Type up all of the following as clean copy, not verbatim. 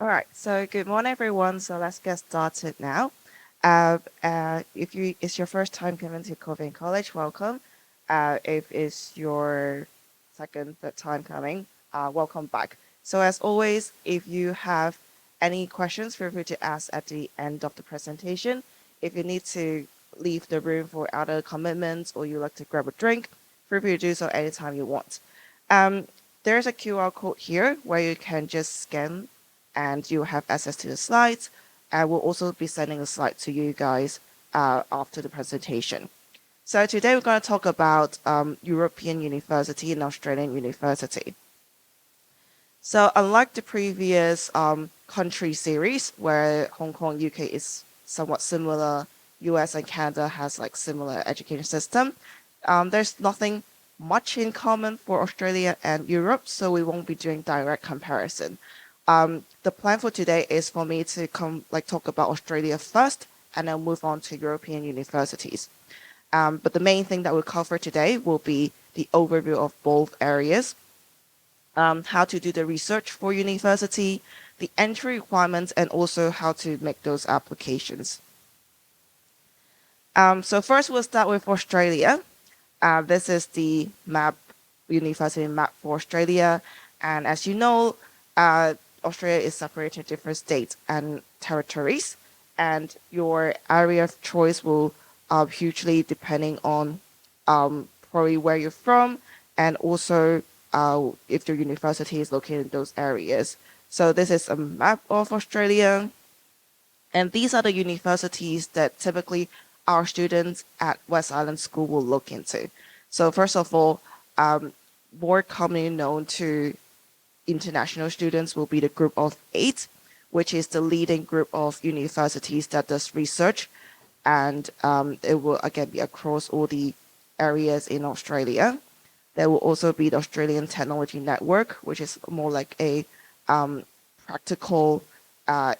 All right, so good morning, everyone. So let's get started now. If it's your first time coming to Coving College, welcome. If it's your second, third time coming, welcome back. So as always, if you have any questions, feel free to ask at the end of the presentation. If you need to leave the room for other commitments or you like to grab a drink, feel free to do so anytime you want. Um, there's a QR code here where you can just scan and you have access to the slides. I will also be sending a slide to you guys after the presentation. So today we're going to talk about European University and Australian University. So unlike the previous country series where Hong Kong, UK is somewhat similar, US and Canada has like similar education system, there's nothing much in common for Australia and Europe, so we won't be doing direct comparison. The plan for today is for me to talk about Australia first and then move on to European universities. But the main thing that we'll cover today will be the overview of both areas, how to do the research for university, the entry requirements, and also how to make those applications. So first we'll start with Australia. This is the university map for Australia. And as you know, Australia is separated into different states and territories, and your area of choice will hugely depending on probably where you're from and also if your university is located in those areas. So this is a map of Australia, and these are the universities that typically our students at West Island School will look into. So first of all, more commonly known to international students will be the Group of 8, which is the leading group of universities that does research, and it will again be across all the areas in Australia. There will also be the Australian Technology Network, which is more like a practical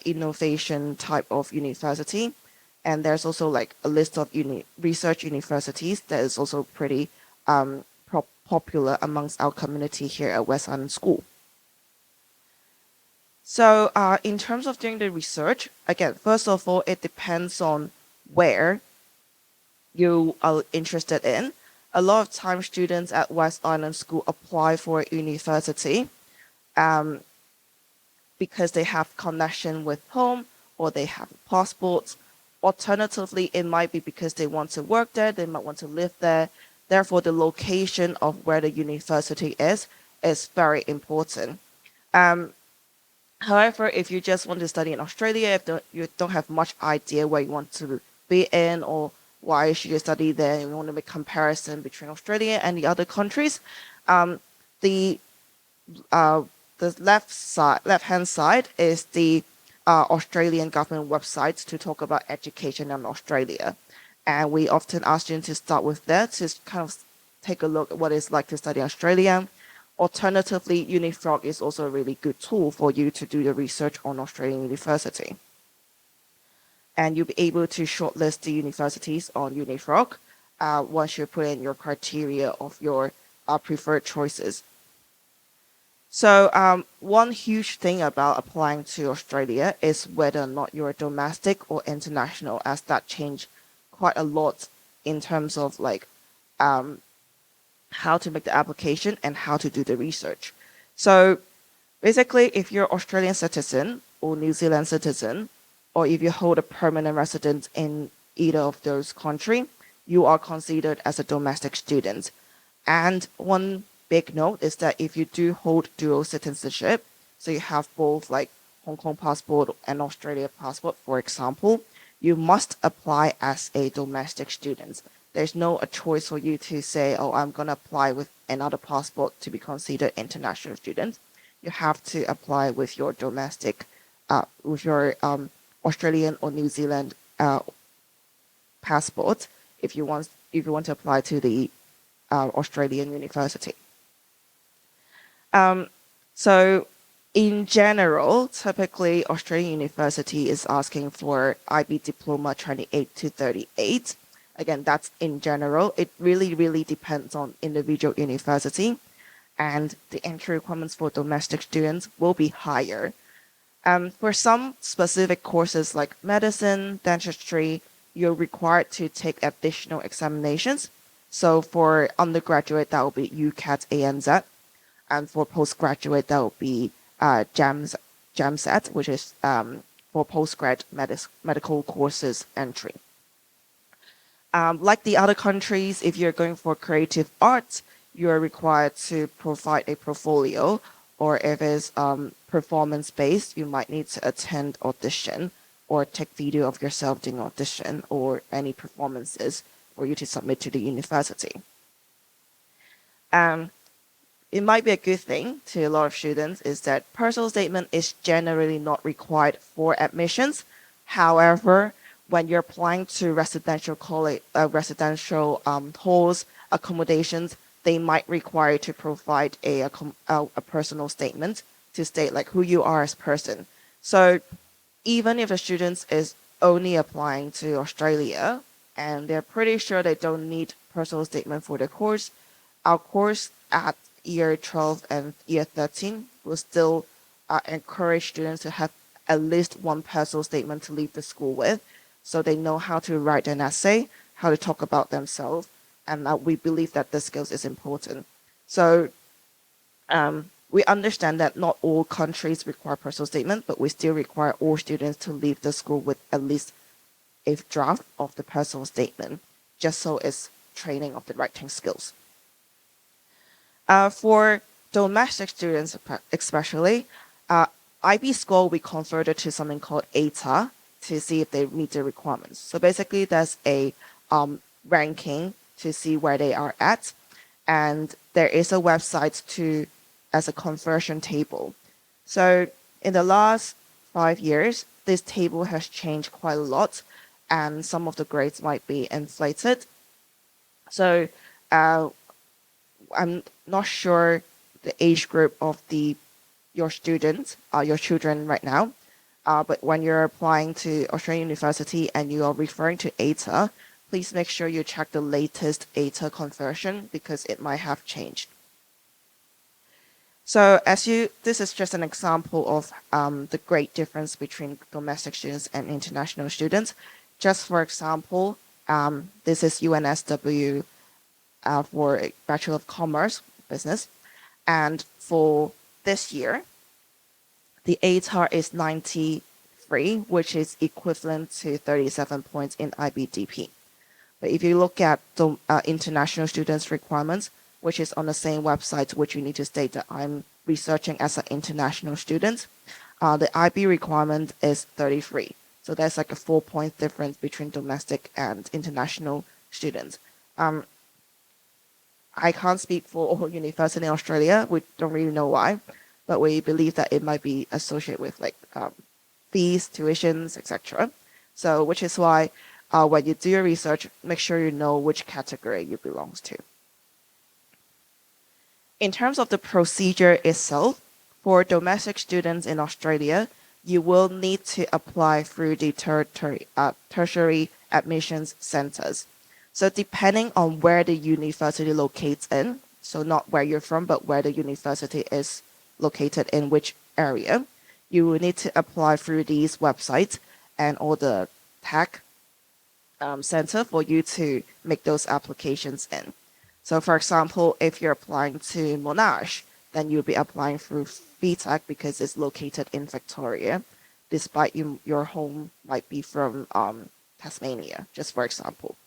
innovation type of university. And there's also like a list of research universities that is also pretty popular amongst our community here at West Island School. So in terms of doing the research, again, first of all, it depends on where you are interested in. A lot of times students at West Island School apply for a university because they have connection with home or they have passports. Alternatively, it might be because they want to work there, they might want to live there. Therefore, the location of where the university is very important. However, if you just want to study in Australia, if you don't have much idea where you want to be in or why should you study there, and you want to make comparison between Australia and the other countries, the left-hand side is the Australian government website to talk about education in Australia. And we often ask students to start with that to kind of take a look at what it's like to study in Australia. Alternatively, Unifrog is also a really good tool for you to do the research on Australian university. And you'll be able to shortlist the universities on Unifrog once you put in your criteria of your preferred choices. So one huge thing about applying to Australia is whether or not you're domestic or international, as that changed quite a lot in terms of like how to make the application and how to do the research. So basically, if you're Australian citizen or New Zealand citizen, or if you hold a permanent residence in either of those countries, you are considered as a domestic student. And one big note is that if you do hold dual citizenship, so you have both like Hong Kong passport and Australia passport, for example, you must apply as a domestic student. There's no a choice for you to say, oh, I'm going to apply with another passport to be considered international student. You have to apply with your domestic, with your Australian or New Zealand passport if you want to apply to the Australian university. So in general, typically Australian university is asking for IB diploma 28 to 38. Again, that's in general. It really, really depends on individual university, and the entry requirements for domestic students will be higher. For some specific courses like medicine, dentistry, you're required to take additional examinations. So for undergraduate, that will be UCAT ANZ, and for postgraduate, that will be JAMSAT, which is for postgrad medical courses entry. Like the other countries, if you're going for creative arts, you are required to provide a portfolio, or if it's performance based, you might need to attend audition or take video of yourself doing audition or any performances for you to submit to the university. Um, it might be a good thing to a lot of students is that personal statement is generally not required for admissions. However, when you're applying to residential college, residential halls, accommodations, they might require you to provide a personal statement to state like who you are as a person. So even if the student is only applying to Australia and they're pretty sure they don't need personal statement for the course, our course at year 12 and year 13 will still encourage students to have at least one personal statement to leave the school with, so they know how to write an essay, how to talk about themselves, and we believe that this skills is important. So we understand that not all countries require personal statement, but we still require all students to leave the school with at least a draft of the personal statement, just so it's training of the writing skills. For domestic students, especially, IB score will be converted to something called ATA to see if they meet the requirements. So basically, there's a ranking to see where they are at, and there is a website as a conversion table. So in the last 5 years, this table has changed quite a lot, and some of the grades might be inflated. So I'm not sure the age group of your students, your children right now, but when you're applying to Australian University and you are referring to ATA, please make sure you check the latest ATA conversion because it might have changed. So this is just an example of the great difference between domestic students and international students. Just for example, this is UNSW for a Bachelor of Commerce business. And for this year, the ATAR is 93, which is equivalent to 37 points in IBDP. But if you look at the international students' requirements, which is on the same website, which you need to state that I'm researching as an international student, the IB requirement is 33. So there's like a 4-point difference between domestic and international students. I can't speak for all universities in Australia. We don't really know why, but we believe that it might be associated with like fees, tuitions, etc. So, which is why when you do your research, make sure you know which category you belongs to. In terms of the procedure itself, for domestic students in Australia, you will need to apply through the tertiary admissions centers. So depending on where the university locates in, so not where you're from, but where the university is located in which area, you will need to apply through these websites and all the tech center for you to make those applications in. So for example, if you're applying to Monash, then you'll be applying through VTech because it's located in Victoria, despite your home might be from Tasmania, just for example.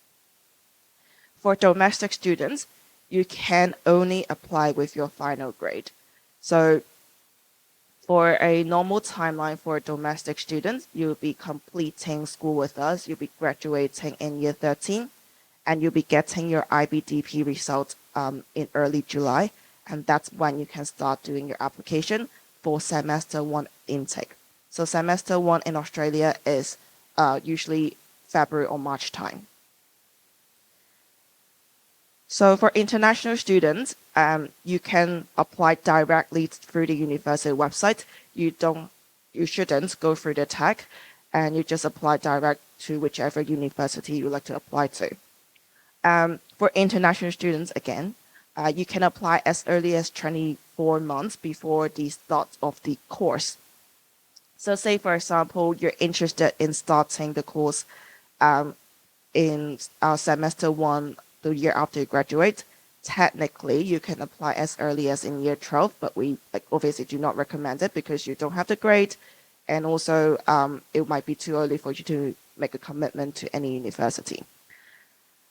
For domestic students, you can only apply with your final grade. So for a normal timeline for domestic students, you'll be completing school with us, you'll be graduating in year 13, and you'll be getting your IBDP results in early July, and that's when you can start doing your application for semester 1 intake. So semester 1 in Australia is usually February or March time. So for international students, you can apply directly through the university website. You shouldn't go through the tech, and you just apply direct to whichever university you like to apply to. For international students, again, you can apply as early as 24 months before the start of the course. So say, for example, you're interested in starting the course um, in semester one, the year after you graduate. Technically, you can apply as early as in year 12, but we obviously do not recommend it because you don't have the grade. And also, it might be too early for you to make a commitment to any university.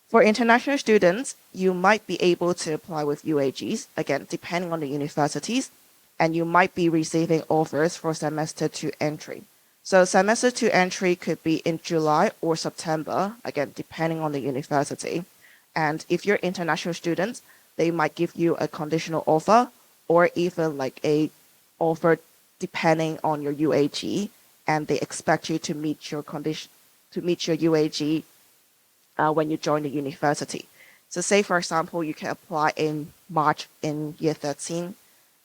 For international students, you might be able to apply with UAGs, again, depending on the universities, and you might be receiving offers for semester two entry. So semester two entry could be in July or September, again, depending on the university. And if you're international students, they might give you a conditional offer or even like a offer depending on your UAG, and they expect you to meet your condition to meet your UAG when you join the university. So say, for example, you can apply in March in year 13,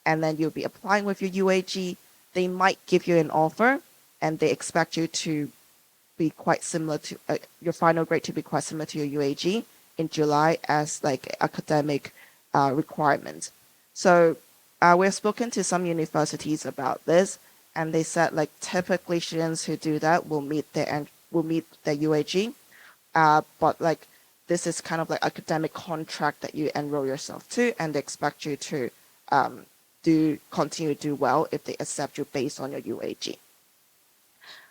and then you'll be applying with your UAG. They might give you an offer, and they expect you to be quite similar to your final grade to be quite similar to your UAG in July as like academic requirement. So we've spoken to some universities about this, and they said like typically students who do that will meet their UAG, but like this is kind of like academic contract that you enroll yourself to, and they expect you to continue to do well if they accept you based on your UAG.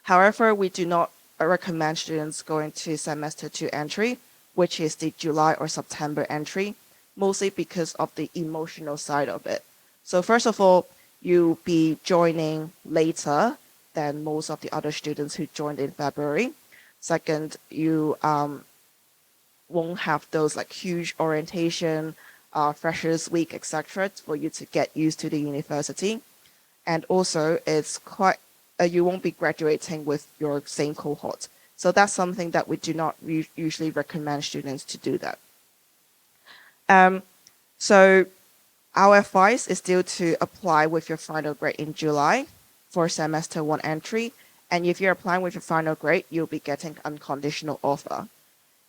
However, we do not recommend students going to semester two entry, which is the July or September entry, mostly because of the emotional side of it. So first of all, you'll be joining later than most of the other students who joined in February. Second, you won't have those like huge orientation, freshers week, etc., for you to get used to the university. And also, it's quite you won't be graduating with your same cohort. So that's something that we do not usually recommend students to do that. So our advice is still to apply with your final grade in July for semester one entry. And if you're applying with your final grade, you'll be getting unconditional offer.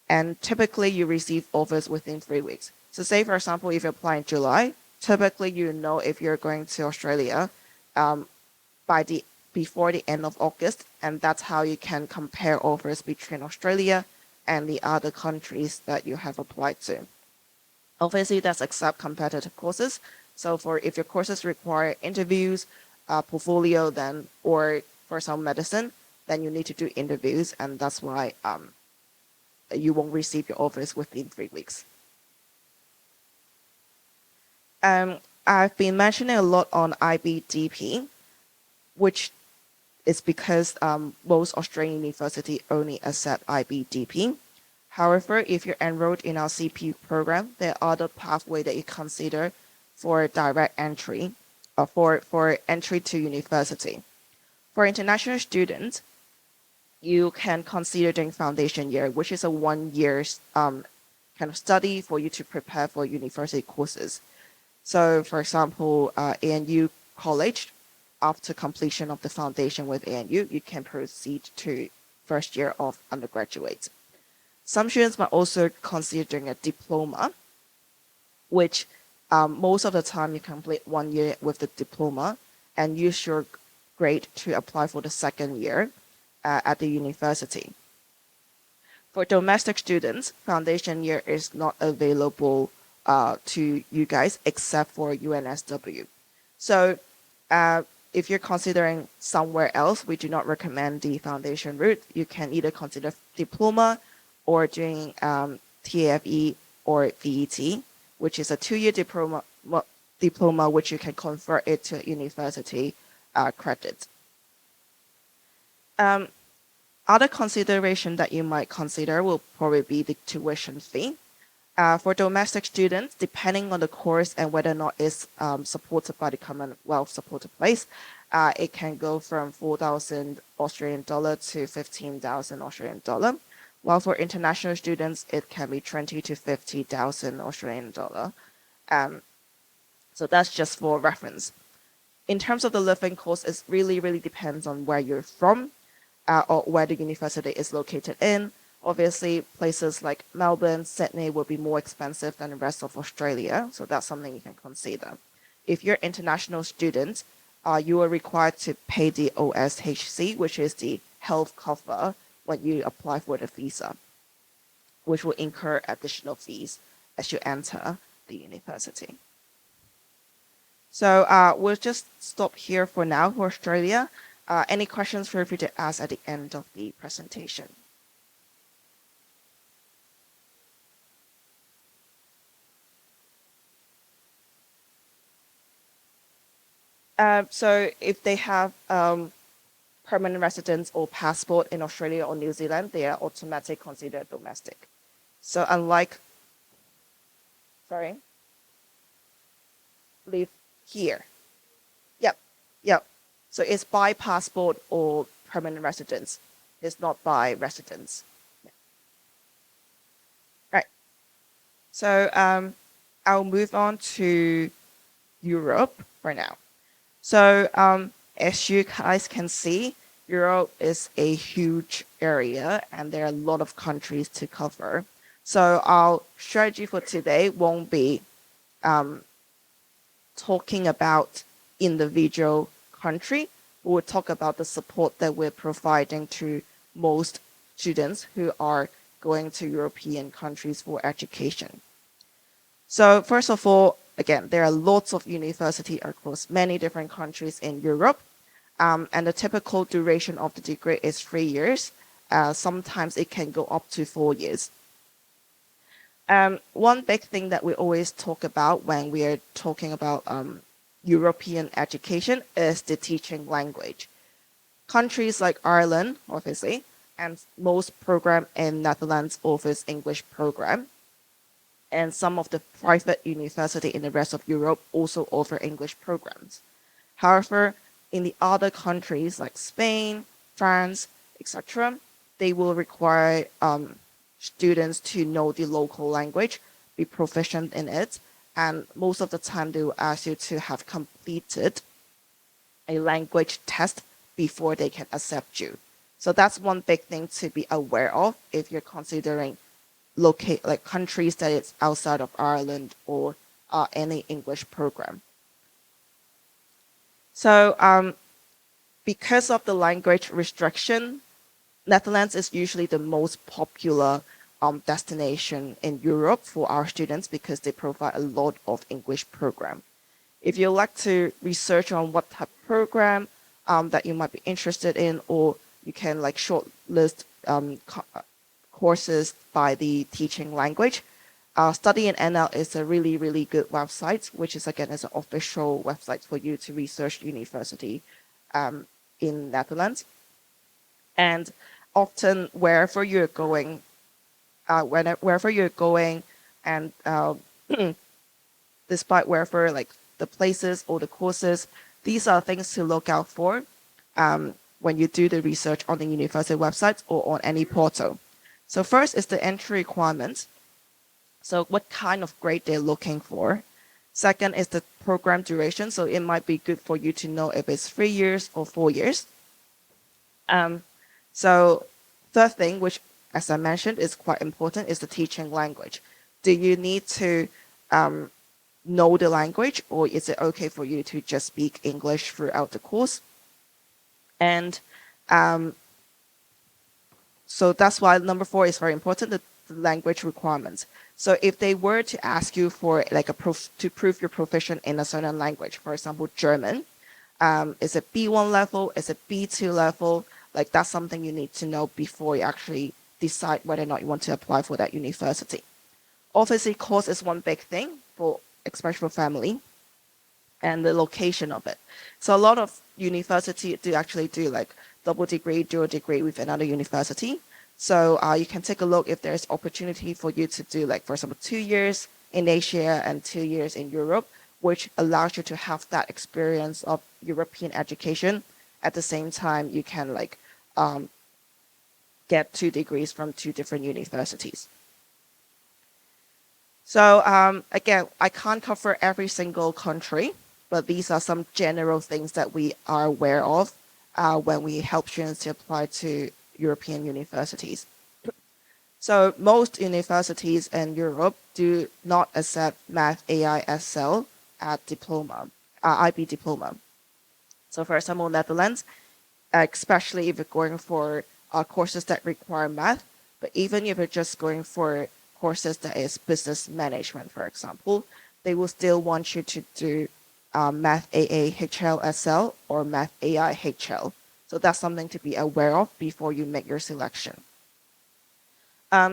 And typically you receive offers within 3 weeks. So say, for example, if you apply in July, typically you know if you're going to Australia by before the end of August, and that's how you can compare offers between Australia and the other countries that you have applied to. Obviously, that's except competitive courses. So for if your courses require interviews, portfolio, then or for some medicine, then you need to do interviews, and that's why you won't receive your offers within 3 weeks. I've been mentioning a lot on IBDP, which is because most Australian universities only accept IBDP. However, if you're enrolled in our CP program, there are other pathways that you consider for direct entry, for entry to university. For international students, you can consider doing foundation year, which is a 1 year kind of study for you to prepare for university courses. So, for example, ANU College, after completion of the foundation with ANU, you can proceed to first year of undergraduate. Some students might also consider doing a diploma, which most of the time you complete 1 year with the diploma and use your grade to apply for the second year at the university. For domestic students, foundation year is not available to you guys except for UNSW. So if you're considering somewhere else, we do not recommend the foundation route. You can either consider diploma or doing TAFE or VET, which is a 2-year diploma which you can convert it to university credit. Other consideration that you might consider will probably be the tuition fee. For domestic students, depending on the course and whether or not it's supported by the Commonwealth supported place, it can go from 4,000 Australian dollar to 15,000 Australian dollar. While for international students, it can be 20 to 50,000 Australian dollar. So that's just for reference. In terms of the living cost, it really depends on where you're from or where the university is located in. Obviously, places like Melbourne, Sydney will be more expensive than the rest of Australia, so that's something you can consider. If you're international students, you are required to pay the OSHC, which is the health cover when you apply for the visa, which will incur additional fees as you enter the university. So we'll just stop here for now for Australia. Any questions, feel free to ask at the end of the presentation. So if they have permanent residence or passport in Australia or New Zealand, they are automatically considered domestic. So unlike, sorry, live here. Yep, yep. So it's by passport or permanent residence. It's not by residence. Right. So I'll move on to Europe for now. So as you guys can see, Europe is a huge area and there are a lot of countries to cover. So our strategy for today won't be talking about individual country. We'll talk about the support that we're providing to most students who are going to European countries for education. So first of all, again, there are lots of universities across many different countries in Europe. And the typical duration of the degree is 3 years. Sometimes it can go up to 4 years. One big thing that we always talk about when we are talking about European education is the teaching language. Countries like Ireland, obviously, and most program in Netherlands offers English program. And some of the private university in the rest of Europe also offer English programs. However, in the other countries like Spain, France, etc., they will require students to know the local language, be proficient in it, and most of the time they will ask you to have completed a language test before they can accept you. So that's one big thing to be aware of if you're considering locate like countries that it's outside of Ireland or any English program. So because of the language restriction, Netherlands is usually the most popular destination in Europe for our students because they provide a lot of English program. If you like to research on what type of program that you might be interested in, or you can like shortlist courses by the teaching language. Study in NL is a really, really good website, which is again is an official website for you to research university in Netherlands. And often wherever you're going, wherever you're going, and despite wherever like the places or the courses, these are things to look out for when you do the research on the university websites or on any portal. So first is the entry requirements. So what kind of grade they're looking for. Second is the program duration. So it might be good for you to know if it's 3 years or 4 years. So third thing, which as I mentioned is quite important, is the teaching language. Do you need to know the language, or is it okay for you to just speak English throughout the course? And so that's why number 4 is very important, the language requirements. So if they were to ask you for like a proof to prove you're proficient in a certain language, for example, German, is it B1 level? Is it B2 level? Like that's something you need to know before you actually decide whether or not you want to apply for that university. Obviously, cost is one big thing for especially for family, and the location of it. So a lot of university do actually do like double degree, dual degree with another university. So you can take a look if there's opportunity for you to do like, for example, 2 years in Asia and 2 years in Europe, which allows you to have that experience of European education. At the same time, you can like get 2 degrees from 2 different universities. So again, I can't cover every single country, but these are some general things that we are aware of when we help students to apply to European universities. So most universities in Europe do not accept Math AI SL at diploma, IB diploma. So for example, Netherlands, especially if you're going for courses that require math, but even if you're just going for courses that is business management, for example, they will still want you to do math AA HLSL or math AI HL. So that's something to be aware of before you make your selection.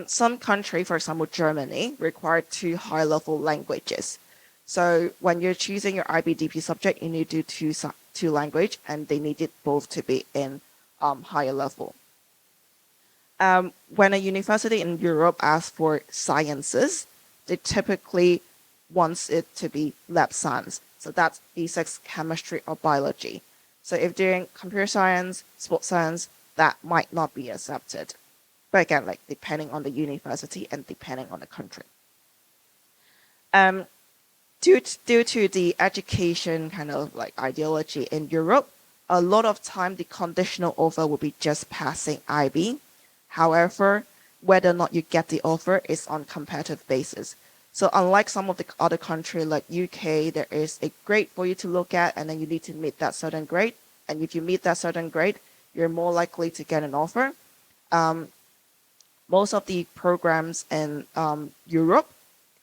Some country, for example, Germany, require two high-level languages. So when you're choosing your IBDP subject, you need to do two language, and they need it both to be in higher level. When a university in Europe asks for sciences, they typically wants it to be lab science. So that's physics, chemistry, or biology. So if doing computer science, sports science, that might not be accepted. But again, like depending on the university and depending on the country. Due to the education kind of like ideology in Europe, a lot of time the conditional offer will be just passing IB. However, whether or not you get the offer is on competitive basis. So unlike some of the other countries like UK, there is a grade for you to look at, and then you need to meet that certain grade. And if you meet that certain grade, you're more likely to get an offer. Most of the programs in Europe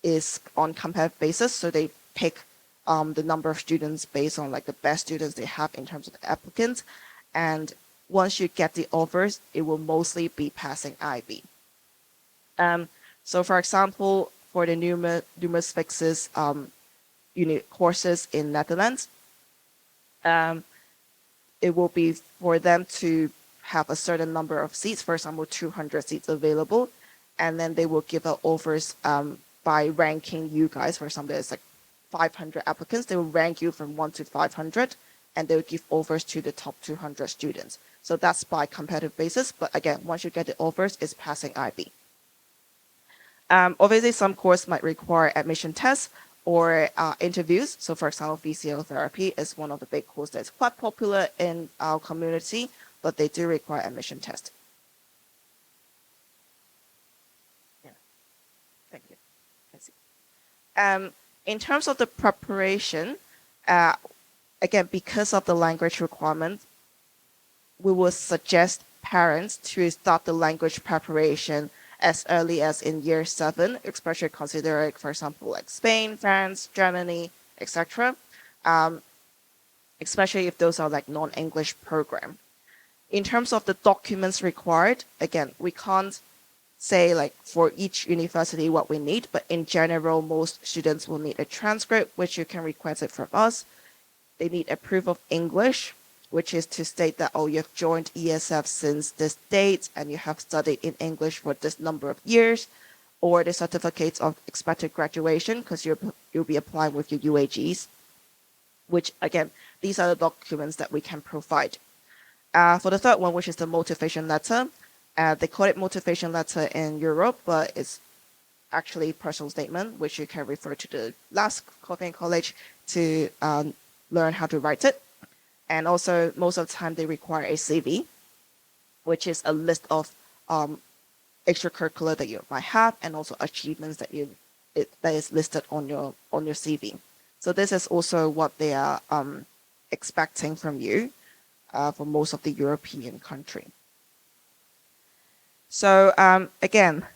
is on competitive basis, so they pick the number of students based on like the best students they have in terms of the applicants, and once you get the offers, it will mostly be passing IB. So for example, for the numerous fixes courses in Netherlands, it will be for them to have a certain number of seats, for example, 200 seats available, and then they will give out offers by ranking you guys. For example, there's like 500 applicants. They will rank you from 1 to 500, and they will give offers to the top 200 students. So that's by competitive basis. But again, once you get the offers, it's passing IB. Obviously, some course might require admission tests or interviews. So for example, physiotherapy is one of the big courses that's quite popular in our community, but they do require admission test. Yeah, thank you. I see. In terms of the preparation, again, because of the language requirement, we would suggest parents to start the language preparation as early as in year 7, especially considering, for example, like Spain, France, Germany, etc. Especially if those are like non-English program. In terms of the documents required, again, we can't say like for each university what we need, but in general, most students will need a transcript, which you can request it from us. They need a proof of English, which is to state that, oh, you've joined ESF since this date and you have studied in English for this number of years, or the certificates of expected graduation, because you'll be applying with your UAGs, which again, these are the documents that we can provide. For the third one, which is the motivation letter, they call it motivation letter in Europe, but it's actually personal statement, which you can refer to the last Coffee and College to learn how to write it. And also, most of the time, they require a CV, which is a list of extracurricular that you might have, and also achievements that that is listed on your CV. So this is also what they are expecting from you for most of the European country. So again,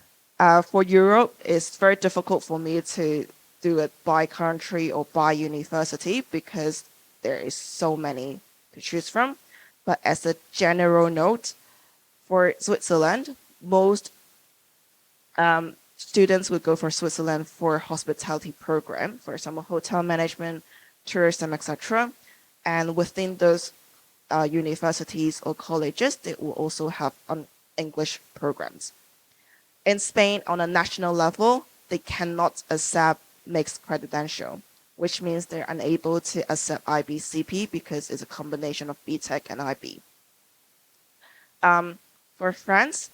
for Europe, it's very difficult for me to do it by country or by university because there is so many to choose from. But as a general note, for Switzerland, most students would go for Switzerland for hospitality program, for example, hotel management, tourism, etc. And within those universities or colleges, they will also have English programs. In Spain, on a national level, they cannot accept mixed credential, which means they're unable to accept IB-CP because it's a combination of BTEC and IB. For France,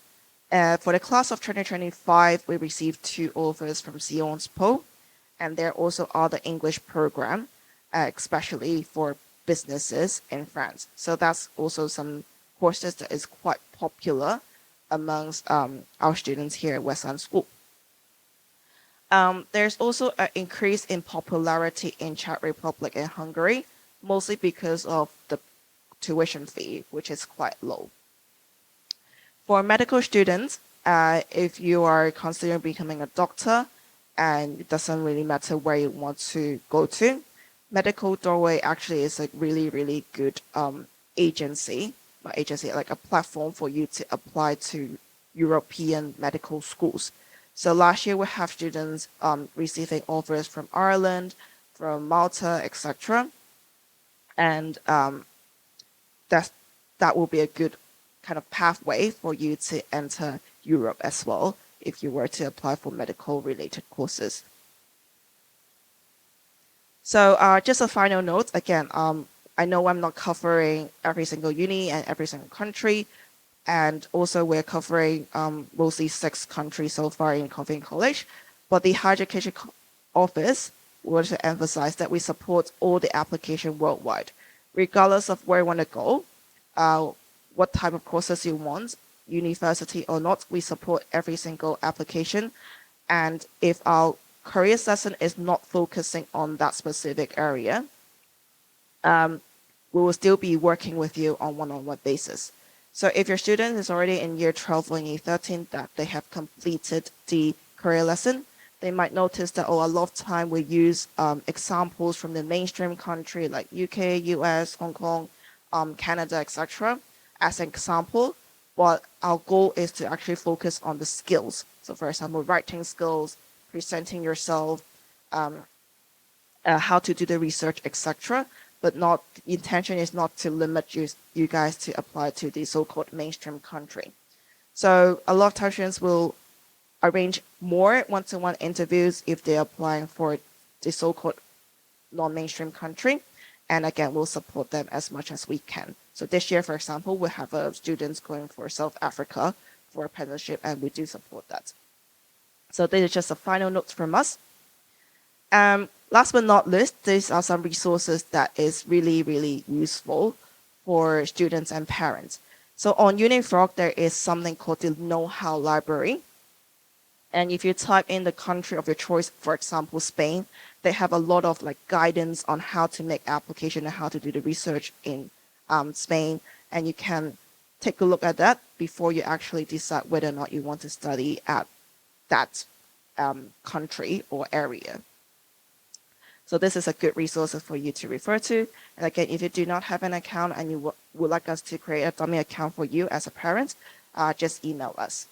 for the class of 2025, we received 2 offers from Sciences Po, and there are also other English programs, especially for businesses in France. So that's also some courses that is quite popular amongst our students here at Westland School. There's also an increase in popularity in Czech Republic and Hungary, mostly because of the tuition fee, which is quite low. For medical students, if you are considering becoming a doctor and it doesn't really matter where you want to go to, Medical Doorway actually is a really, really good agency, not agency, like a platform for you to apply to European medical schools. So last year we have students receiving offers from Ireland, from Malta, etc. And that's, that will be a good kind of pathway for you to enter Europe as well if you were to apply for medical related courses. So just a final note, again, I know I'm not covering every single uni and every single country, and also we're covering mostly 6 countries so far in Coventry College, but the Higher Education Office wants to emphasize that we support all the application worldwide, regardless of where you want to go, what type of courses you want, university or not, we support every single application. And if our career session is not focusing on that specific area, we will still be working with you on one-on-one basis. So if your student is already in year 12 or in year 13 that they have completed the career lesson, they might notice that, oh, a lot of time we use examples from the mainstream country like UK, US, Hong Kong, Canada, etc. as an example, but our goal is to actually focus on the skills. So for example, writing skills, presenting yourself, how to do the research, etc. But not, the intention is not to limit you guys to apply to the so-called mainstream country. So a lot of times students will arrange more one-to-one interviews if they're applying for the so-called non-mainstream country. And again, we'll support them as much as we can. So this year, for example, we have students going for South Africa for apprenticeship, and we do support that. So this is just a final note from us. Last but not least, these are some resources that is really, really useful for students and parents. So on Unifrog, there is something called the Know-How Library. And if you type in the country of your choice, for example, Spain, they have a lot of like guidance on how to make application and how to do the research in Spain. And you can take a look at that before you actually decide whether or not you want to study at that country or area. So this is a good resource for you to refer to. And again, if you do not have an account and you would like us to create a dummy account for you as a parent, just email us.